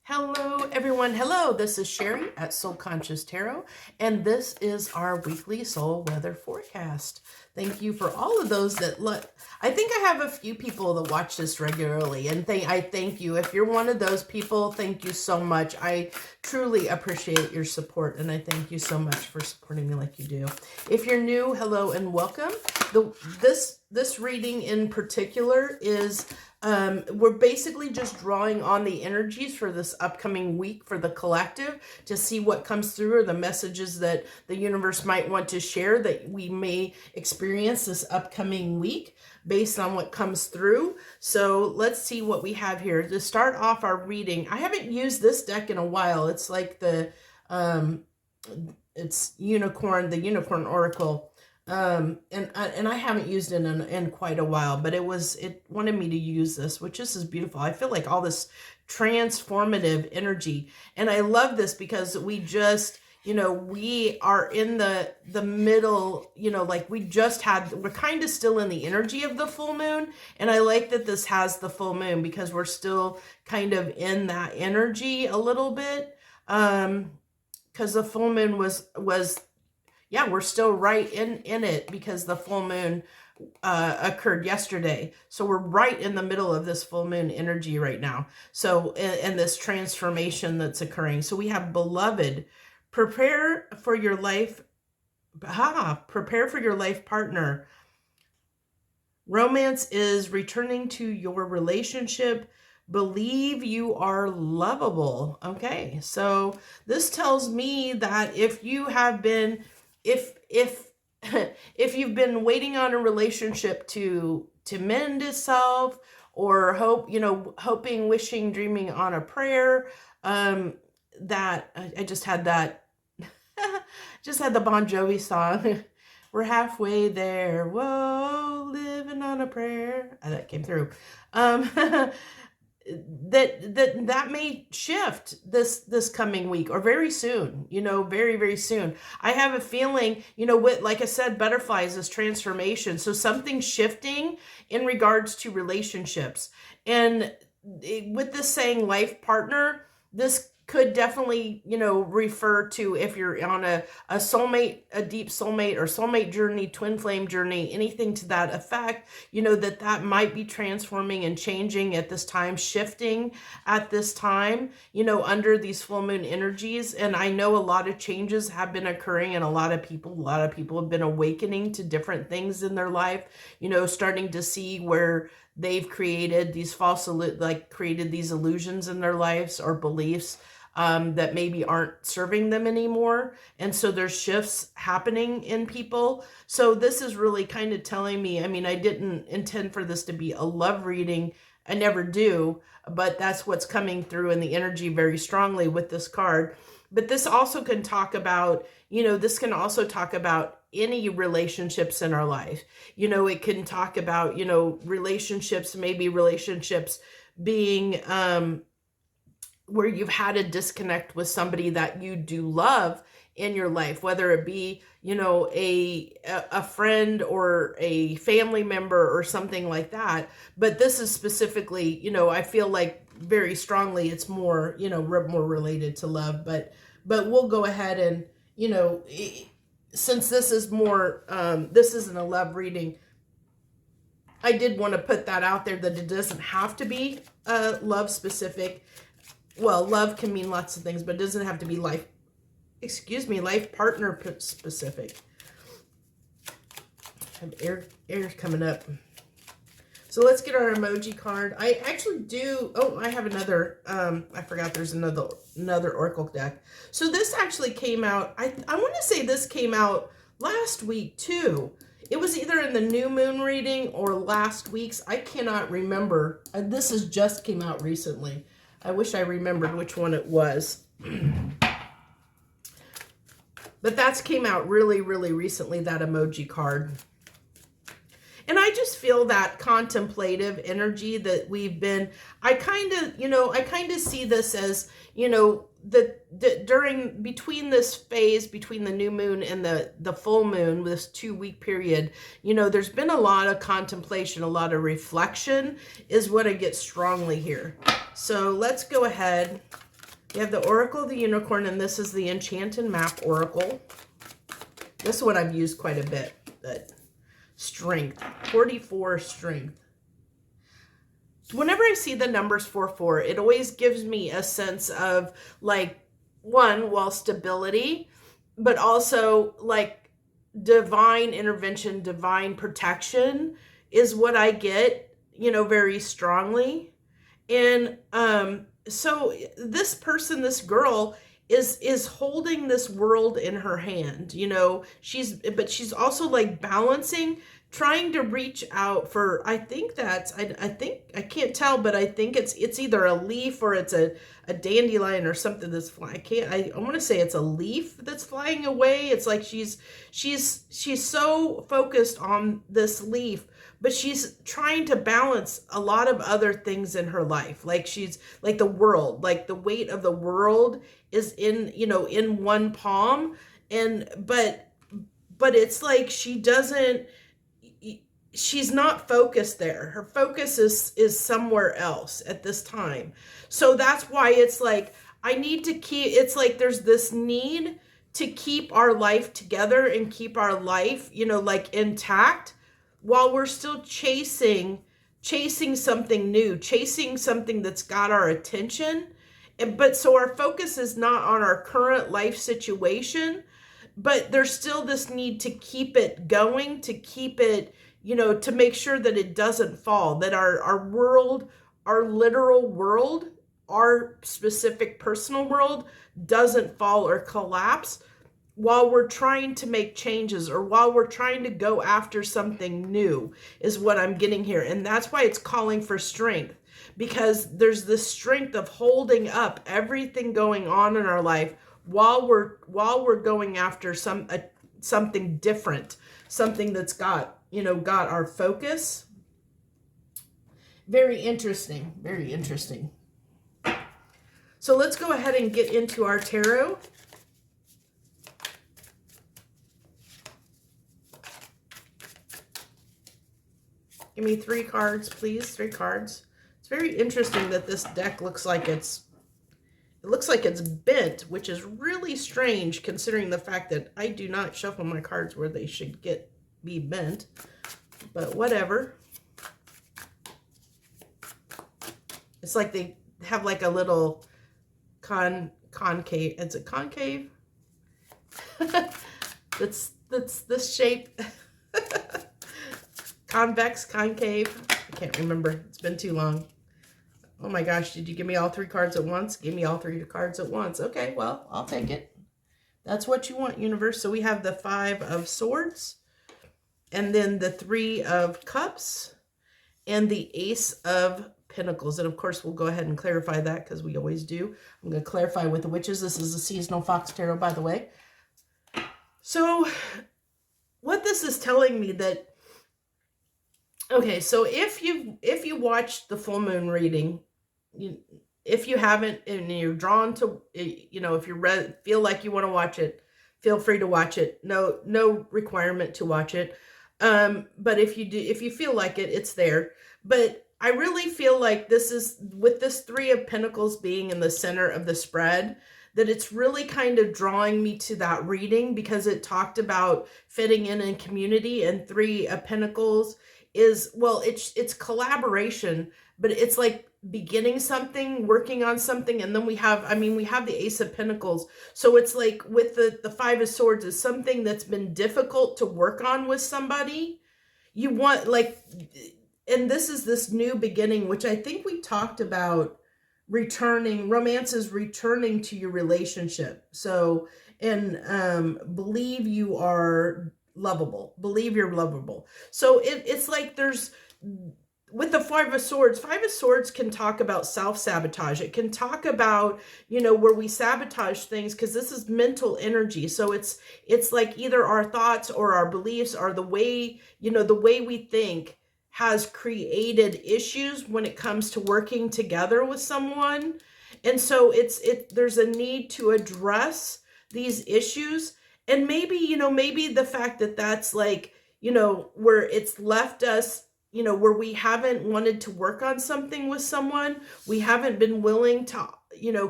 Hello, everyone. Hello, this is Sherry at Soul Conscious Tarot, and this is our weekly soul weather forecast. Thank you for all of those that look. I think I have a few people that watch this regularly, and I thank you. If you're one of those people, thank you so much. I truly appreciate your support, and I thank you so much for supporting me like you do. If you're new, hello and welcome. This reading in particular is we're basically just drawing on the energies for this upcoming week for the collective to see what comes through, or the messages that the universe might want to share that we may experience this upcoming week based on what comes through. So let's see what we have here. To start off our reading, I haven't used this deck in a while. It's like the it's the Unicorn Oracle. And I haven't used it in quite a while, but it wanted me to use this, which is beautiful. I feel like all this transformative energy, and I love this because we just, we are in the middle, like we're kind of still in the energy of the full moon. And I like that this has the full moon because we're still kind of in that energy a little bit. Because the full moon was yeah, we're still right in it because the full moon occurred yesterday. So we're right in the middle of this full moon energy right now. So, and this transformation that's occurring. So we have beloved, prepare for your life partner. Romance is returning to your relationship. Believe you are lovable. Okay, so this tells me that if you have been if you've been waiting on a relationship to mend itself, or hoping, wishing, dreaming on a prayer, that I just had that just had the Bon Jovi song. We're halfway there. Whoa, living on a prayer. That came through. That may shift this coming week, or very soon, very, very soon. I have a feeling, like I said, butterflies is transformation. So something's shifting in regards to relationships. And with this saying life partner, this could definitely, refer to if you're on a soulmate, a deep soulmate or soulmate journey, twin flame journey, anything to that effect, that might be transforming and changing at this time, shifting at this time, under these full moon energies. And I know a lot of changes have been occurring, and a lot of people have been awakening to different things in their life, starting to see where they've created these created these illusions in their lives or beliefs that maybe aren't serving them anymore. And so there's shifts happening in people. So this is really kind of telling me, I didn't intend for this to be a love reading. I never do, but that's what's coming through in the energy very strongly with this card. But this also can talk about, any relationships in our life. It can talk about, relationships, maybe relationships being where you've had a disconnect with somebody that you do love in your life, whether it be, a friend or a family member or something like that. But this is specifically, I feel like very strongly it's more, more related to love. But we'll go ahead and, since this is more, this isn't a love reading, I did want to put that out there, that it doesn't have to be love specific. Well, love can mean lots of things, but it doesn't have to be life partner specific. I have air coming up. So let's get our emoji card. I actually do, I have another, I forgot there's another Oracle deck. So this actually came out, I want to say this came out last week too. It was either in the new moon reading or last week's. I cannot remember. This has just came out recently. I wish I remembered which one it was. But that's came out really, really recently, that emoji card. And I just feel that contemplative energy that we've been, I kind of see this as, between this phase, between the new moon and the full moon, this 2-week period, there's been a lot of contemplation, a lot of reflection is what I get strongly here. So let's go ahead You have the Oracle of the Unicorn, and this is the Enchanted Map Oracle. This one I've used quite a bit. But strength, 44 strength. Whenever I see the numbers 44, it always gives me a sense of like, one, well, stability, but also like divine intervention, divine protection is what I get, you know, very strongly. And so this person, this girl is holding this world in her hand, you know, but she's also like balancing, trying to reach out for, I think that's, I think, I can't tell, but I think it's either a leaf or it's a dandelion or something that's flying. I want to say it's a leaf that's flying away. It's like she's so focused on this leaf, but she's trying to balance a lot of other things in her life. Like she's like the world, like the weight of the world is in, you know, in one palm. And, but it's like she's not focused there. Her focus is somewhere else at this time. So that's why it's like, I need to keep, it's like there's this need to keep our life together and keep our life, you know, like intact while we're still chasing something new, chasing something that's got our attention. But so our focus is not on our current life situation, but there's still this need to keep it going, to keep it, you know, to make sure that it doesn't fall, that our world, our literal world, our specific personal world doesn't fall or collapse while we're trying to make changes or while we're trying to go after something new is what I'm getting here. And that's why it's calling for strength, because there's this strength of holding up everything going on in our life while we're going after something different, something that's got, you know, got our focus. Very interesting, very interesting. So let's go ahead and get into our tarot. Give me 3 cards, please. 3 cards. It's very interesting that this deck looks like it's bent, which is really strange considering the fact that I do not shuffle my cards where they should be bent. But whatever. It's like they have like a little concave. Is it concave? that's this shape. Convex, concave. I can't remember. It's been too long. Oh my gosh, did you give me all 3 cards at once? Give me all 3 cards at once. Okay, well, I'll take it. That's what you want, universe. So we have the 5 of Swords, and then the 3 of Cups, and the Ace of Pentacles. And of course, we'll go ahead and clarify that because we always do. I'm going to clarify with the Witches. This is a seasonal Fox Tarot, by the way. So what this is telling me that, okay, so if you watched the full moon reading, if you haven't and you're drawn to, you know, if you feel like you want to watch it, feel free to watch it. No requirement to watch it. But if you do, if you feel like it, it's there. But I really feel like this is, with this 3 of Pentacles being in the center of the spread, that it's really kind of drawing me to that reading, because it talked about fitting in community, and 3 of Pentacles is, well, it's collaboration, but it's like beginning something, working on something. And then we have the Ace of Pentacles. So it's like with the 5 of Swords is something that's been difficult to work on with somebody. You want, like, and this is this new beginning, which I think we talked about, romance is returning to your relationship. So, and believe you are lovable, believe you're lovable. So it's like there's, with the 5 of Swords can talk about self-sabotage. It can talk about, you know, where we sabotage things, because this is mental energy. So it's like either our thoughts or our beliefs or the way, you know, the way we think has created issues when it comes to working together with someone. And so there's a need to address these issues. And maybe, you know, maybe the fact that that's like, you know, where it's left us, you know, where we haven't wanted to work on something with someone, we haven't been willing to,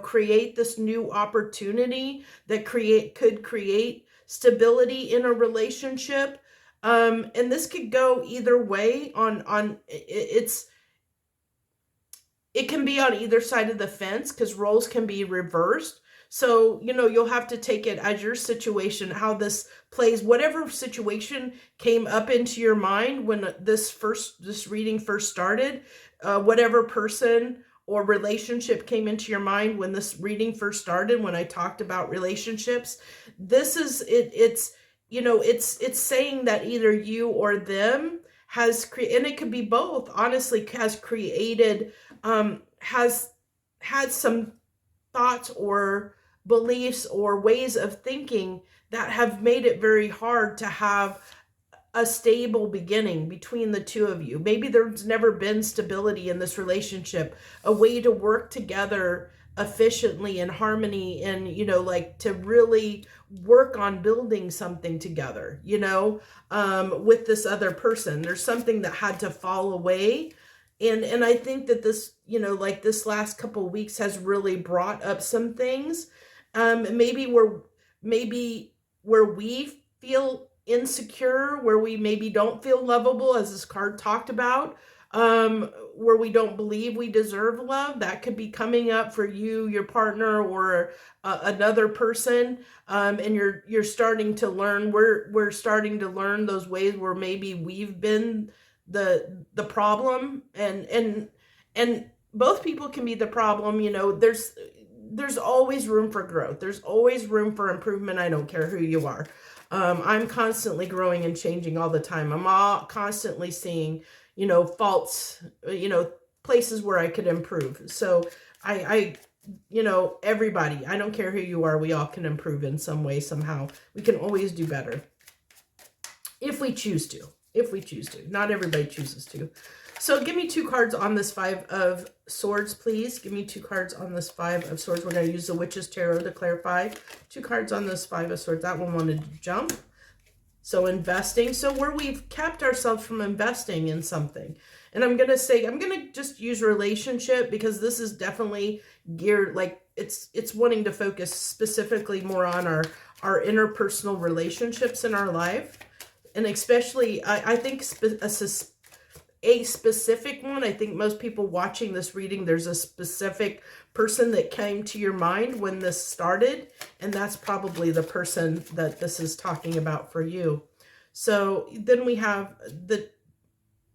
create this new opportunity that could create stability in a relationship. And this could go either way. It can be on either side of the fence because roles can be reversed. So, you'll have to take it as your situation, how this plays, whatever situation came up into your mind when this reading first started, whatever person or relationship came into your mind when this reading first started, when I talked about relationships. This is it. It's saying that either you or them has created, and it could be both, honestly, has created, has had some thoughts or beliefs or ways of thinking that have made it very hard to have a stable beginning between the two of you. Maybe there's never been stability in this relationship, a way to work together efficiently in harmony, and to really work on building something together, with this other person. There's something that had to fall away. And I think that this, this last couple of weeks has really brought up some things. Maybe where we feel insecure, where we maybe don't feel lovable, as this card talked about, where we don't believe we deserve love. That could be coming up for you, your partner, or another person. And you're starting to learn, we're starting to learn those ways where maybe we've been the problem, and both people can be the problem. There's always room for growth. There's always room for improvement. I don't care who you are. I'm constantly growing and changing all the time. I'm constantly seeing, faults, places where I could improve. So everybody, I don't care who you are, we all can improve in some way, somehow. We can always do better if we choose to. Not everybody chooses to. So give me 2 cards on this 5 of Swords, please. Give me 2 cards on this 5 of Swords. We're going to use the Witch's Tarot to clarify. 2 cards on this 5 of Swords. That one wanted to jump. So investing. So where we've kept ourselves from investing in something. And I'm going to just use relationship, because this is definitely geared, like it's wanting to focus specifically more on our interpersonal relationships in our life. And especially, I think a specific one. I think most people watching this reading, there's a specific person that came to your mind when this started, and that's probably the person that this is talking about for you. So then we have the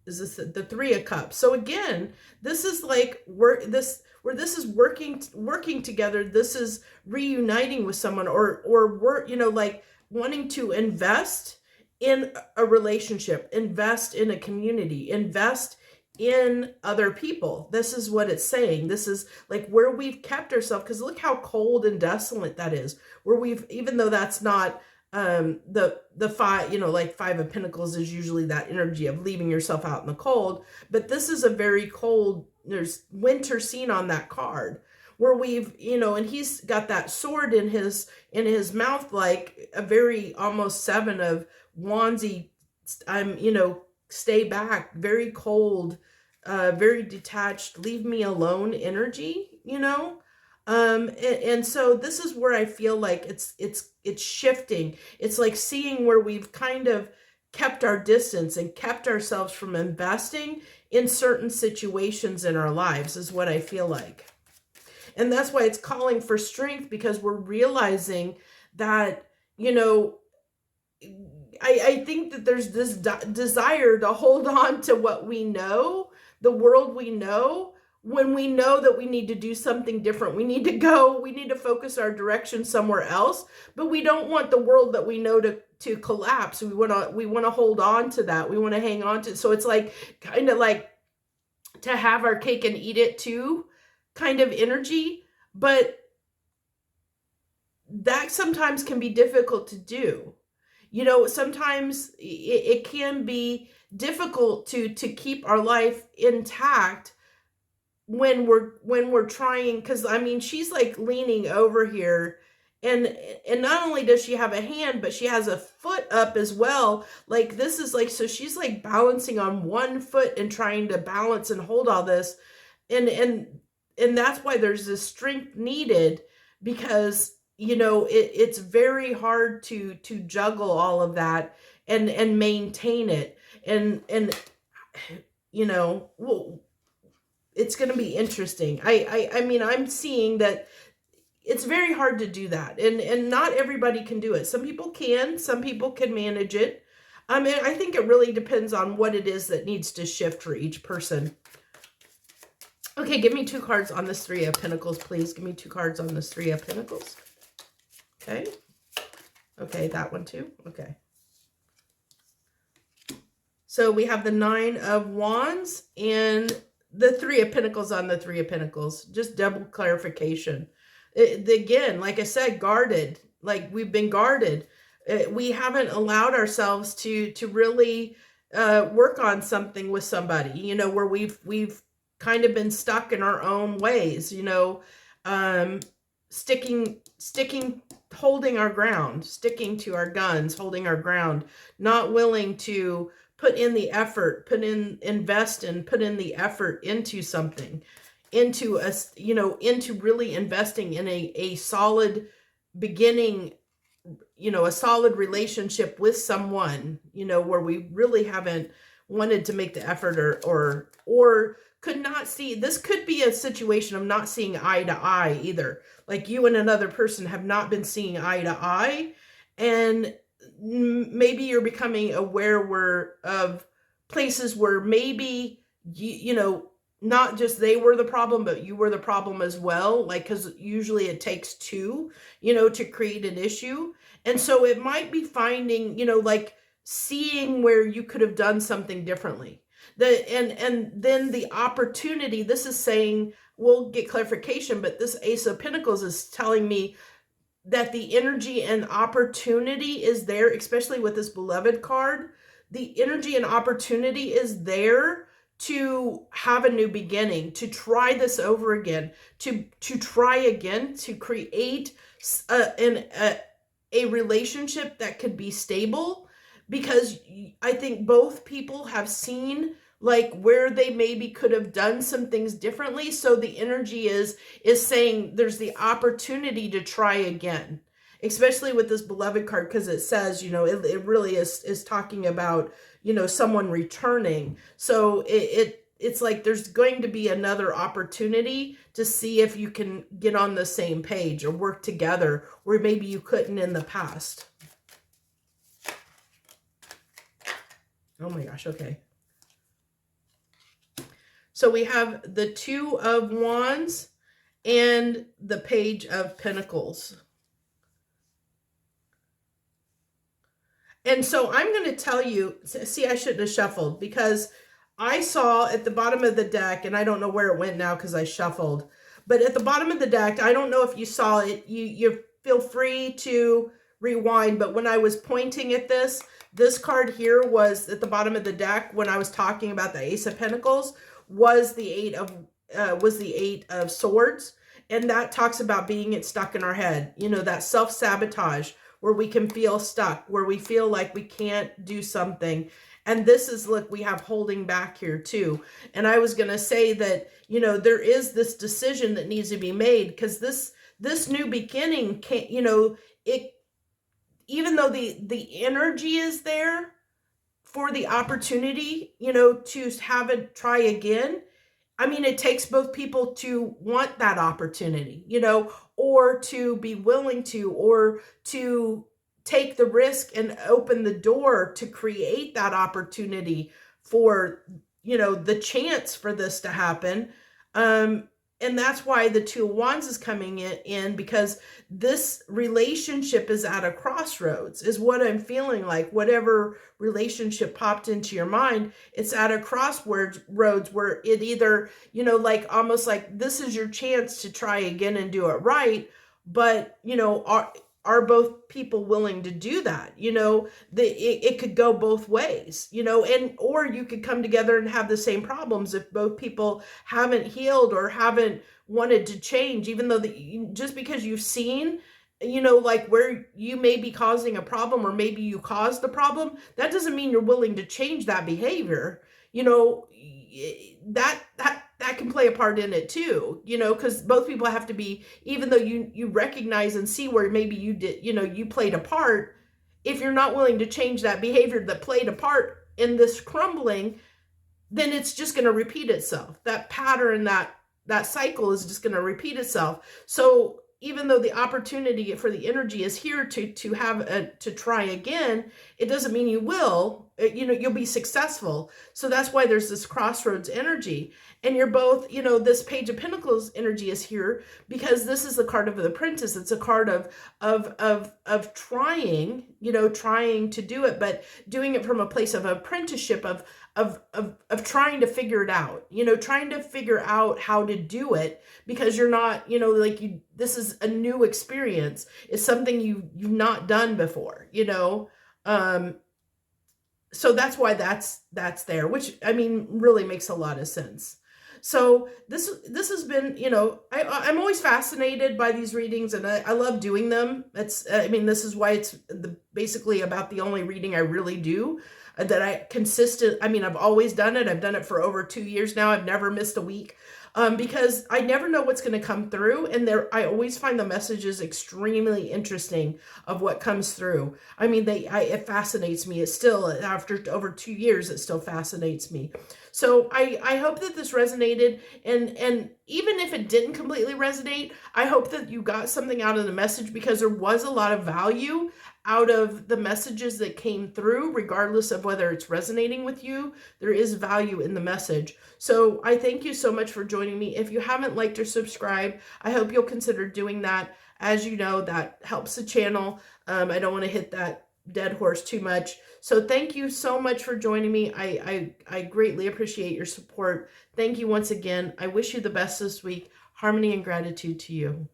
3 of Cups. So again, this is like where this is working together. This is reuniting with someone, or work, like wanting to invest in a relationship, invest in a community, invest in other people. This is what it's saying. This is like where we've kept ourselves, because look how cold and desolate that is, where we've, even though that's not the 5, like 5 of Pentacles is usually that energy of leaving yourself out in the cold, but this is a very cold, there's winter scene on that card, where we've, and he's got that sword in his mouth, like a very almost 7 of Wandsy, stay back, very cold, very detached, leave me alone energy, and so this is where I feel like it's shifting. It's like seeing where we've kind of kept our distance and kept ourselves from investing in certain situations in our lives, is what I feel like. And that's why it's calling for strength, because we're realizing that, I think that there's this desire to hold on to what we know, the world we know, when we know that we need to do something different. We need to focus our direction somewhere else, but we don't want the world that we know to collapse. We want to hold on to that. We want to hang on to it. So it's like kind of like to have our cake and eat it too kind of energy, but that sometimes can be difficult to do. Sometimes it can be difficult to keep our life intact when we're trying, because she's like leaning over here, and not only does she have a hand, but she has a foot up as well. Like this is like, so she's like balancing on one foot and trying to balance and hold all this, and and that's why there's this strength needed, because it's very hard to juggle all of that and maintain it, and well, it's going to be interesting. I mean, I'm seeing that it's very hard to do that, and not everybody can do it. Some people can, some people can manage it. I mean, I think it really depends on what it is that needs to shift for each person. Okay, give me 2 cards on this 3 of Pentacles, please. Give me 2 cards on this 3 of Pentacles. Okay. Okay, that one too. Okay. So we have the 9 of Wands and the 3 of Pentacles on the 3 of Pentacles. Just double clarification. Again, like I said, guarded. Like, we've been guarded. We haven't allowed ourselves to really work on something with somebody, where we've kind of been stuck in our own ways, sticking, holding our ground, sticking to our guns, holding our ground, not willing to put in the effort, invest and put in the effort into something, into us, into really investing in a solid beginning, a solid relationship with someone, where we really haven't wanted to make the effort, or could not see. This could be a situation of not seeing eye to eye either. Like, you and another person have not been seeing eye to eye, and maybe you're becoming aware of places where maybe not just they were the problem, but you were the problem as well. Like, because usually it takes 2, to create an issue. And so it might be finding, like, seeing where you could have done something differently. And then the opportunity, this is saying, we'll get clarification, but this Ace of Pentacles is telling me that the energy and opportunity is there, especially with this Beloved card. The energy and opportunity is there to have a new beginning, to try this over again, to try again, to create a relationship that could be stable, because I think both people have seen like where they maybe could have done some things differently. So the energy is saying there's the opportunity to try again, especially with this Beloved card, because it says, it really is talking about, someone returning. So it's like there's going to be another opportunity to see if you can get on the same page or work together where maybe you couldn't in the past. Oh my gosh, okay. So we have the 2 of Wands and the Page of Pentacles. And so I'm going to tell you, see, I shouldn't have shuffled, because I saw at the bottom of the deck, and I don't know where it went now because I shuffled, but at the bottom of the deck, I don't know if you saw it, you feel free to rewind, but when I was pointing at this card here was at the bottom of the deck when I was talking about the Ace of Pentacles, was the 8 of Swords, and that talks about being stuck in our head, that self-sabotage, where we can feel stuck, where we feel like we can't do something. And this is, look, we have holding back here too. And I was going to say that, there is this decision that needs to be made, because this new beginning can't, it, even though the energy is there for the opportunity, to have it try again. I mean, it takes both people to want that opportunity, or to be willing to, or to take the risk and open the door to create that opportunity for, the chance for this to happen. And that's why the 2 of Wands is coming in, because this relationship is at a crossroads, is what I'm feeling like. Whatever relationship popped into your mind, it's at a crossroads where it either, like almost like this is your chance to try again and do it right. But, are both people willing to do that? It could go both ways, and, or you could come together and have the same problems if both people haven't healed or haven't wanted to change, even though just because you've seen, like where you may be causing a problem, or maybe you caused the problem, that doesn't mean you're willing to change that behavior. That that can play a part in it too, because both people have to be, even though you recognize and see where maybe you did, you played a part. If you're not willing to change that behavior that played a part in this crumbling, then it's just going to repeat itself. That pattern, that cycle is just going to repeat itself. So even though the opportunity for the energy is here to try again, it doesn't mean you will. You'll be successful. So that's why there's this crossroads energy. And you're both, this Page of Pentacles energy is here because this is the card of the apprentice. It's a card of trying, trying to do it, but doing it from a place of apprenticeship, of trying to figure it out, trying to figure out how to do it, because you're not, this is a new experience. It's something you've not done before, so that's why that's there, which really makes a lot of sense. So this has been, I'm always fascinated by these readings, and I love doing them. This is why it's basically about the only reading I really do that I've always done it. I've done it for over 2 years now. I've never missed a week. Because I never know what's going to come through, and I always find the messages extremely interesting of what comes through. It fascinates me. It's still, after over 2 years, it still fascinates me. So I hope that this resonated, and even if it didn't completely resonate, I hope that you got something out of the message, because there was a lot of value out of the messages that came through, regardless of whether it's resonating with you. There is value in the message. So I thank you so much for joining me. If you haven't liked or subscribed, I hope you'll consider doing that. As you know, that helps the channel. I don't want to hit that dead horse too much. So thank you so much for joining me. I greatly appreciate your support. Thank you once again. I wish you the best this week. Harmony and gratitude to you.